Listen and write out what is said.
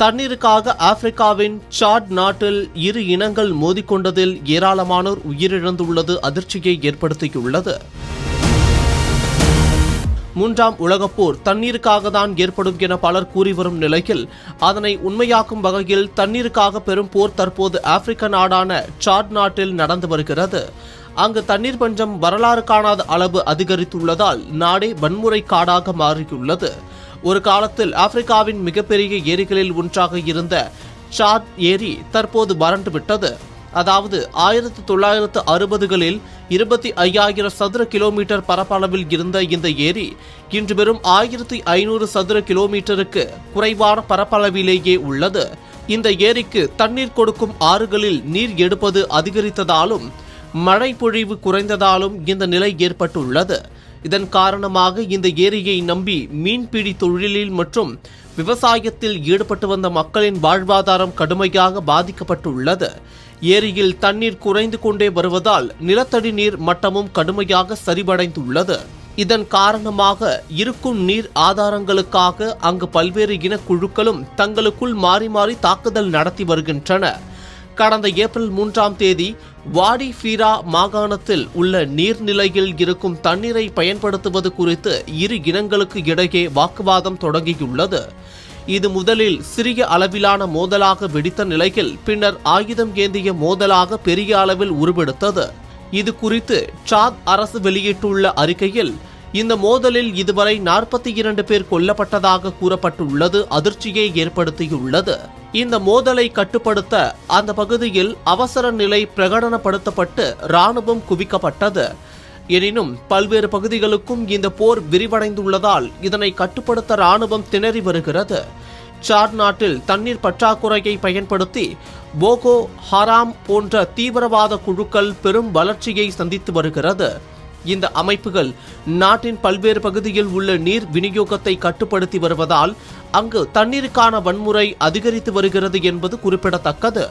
தண்ணீருக்காக ஆப்பிரிக்காவின் சாட் நாட்டில் இரு இனங்கள் மோதிக்கொண்டதில் ஏராளமானோர் உயிரிழந்துள்ளது அதிர்ச்சியை ஏற்படுத்தியுள்ளது. மூன்றாம் உலகப் போர் தண்ணீருக்காக தான் ஏற்படும் என பலர் கூறி வரும் நிலையில் அதனை உண்மையாக்கும் வகையில் தண்ணீருக்காக பெரும் போர் தற்போது ஆப்பிரிக்க நாடான சாட் நாட்டில் நடந்து வருகிறது. அங்கு தண்ணீர் பஞ்சம் வரலாறு காணாத அளவு அதிகரித்துள்ளதால் நாடே வன்முறை காடாக மாறியுள்ளது. ஒரு காலத்தில் ஆப்பிரிக்காவின் மிகப்பெரிய ஏரிகளில் ஒன்றாக இருந்த சாட் ஏரி தற்போது வறண்டு விட்டது. அதாவது 1960களில் 25,000 சதுர கிலோமீட்டர் பரப்பளவில் இருந்த இந்த ஏரி இன்று வெறும் 1,500 சதுர கிலோமீட்டருக்கு குறைவான பரப்பளவிலேயே உள்ளது. இந்த ஏரிக்கு தண்ணீர் கொடுக்கும் ஆறுகளில் நீர் எடுப்பது அதிகரித்ததாலும் மழை பொழிவு குறைந்ததாலும் இந்த நிலை ஏற்பட்டுள்ளது. இதன் காரணமாக இந்த ஏரியை நம்பி மீன்பிடி தொழிலில் மற்றும் விவசாயத்தில் ஈடுபட்டு வந்த மக்களின் வாழ்வாதாரம் கடுமையாக பாதிக்கப்பட்டுள்ளது. ஏரியில் தண்ணீர் குறைந்து கொண்டே வருவதால் நிலத்தடி நீர் மட்டமும் கடுமையாக சரிவடைந்துள்ளது. இதன் காரணமாக இருக்கும் நீர் ஆதாரங்களுக்காக அங்கு பல்வேறு இனக்குழுக்களும் தங்களுக்குள் மாறி மாறி தாக்குதல் நடத்தி வருகின்றன. கடந்த ஏப்ரல் 3ஆம் தேதி வாடி ஃபீரா மாகாணத்தில் உள்ள நீர்நிலையில் இருக்கும் தண்ணீரை பயன்படுத்துவது குறித்து இரு இனங்களுக்கு இடையே வாக்குவாதம் தொடங்கியுள்ளது. இது முதலில் சிறிய அளவிலான மோதலாக வெடித்த நிலையில் பின்னர் ஆயுதம் ஏந்திய மோதலாக பெரிய அளவில் உருவெடுத்தது. இது குறித்து சாத் அரசு வெளியிட்டுள்ள அறிக்கையில் இந்த மோதலில் இதுவரை 42 பேர் கொல்லப்பட்டதாக கூறப்பட்டுள்ளது அதிர்ச்சியை ஏற்படுத்தியுள்ளது. இந்த மோதலை கட்டுப்படுத்த அந்த பகுதியில் அவசர நிலை பிரகடனப்படுத்தப்பட்டு ராணுவம் குவிக்கப்பட்டது. எனினும் பல்வேறு பகுதிகளுக்கும் இந்த போர் விரிவடைந்துள்ளதால் இதனை கட்டுப்படுத்த ராணுவம் திணறி வருகிறது. சாட் நாட்டில் தண்ணீர் பற்றாக்குறையை பயன்படுத்தி போகோ ஹராம் போன்ற தீவிரவாத குழுக்கள் பெரும் வளர்ச்சியை சந்தித்து வருகிறது. இந்த அமைப்புகள் நாட்டின் பல்வேறு பகுதியில் உள்ள நீர் விநியோகத்தை கட்டுப்படுத்தி வருவதால் அங்கு தண்ணீருக்கான வன்முறை அதிகரித்து வருகிறது என்பது குறிப்பிடத்தக்கது.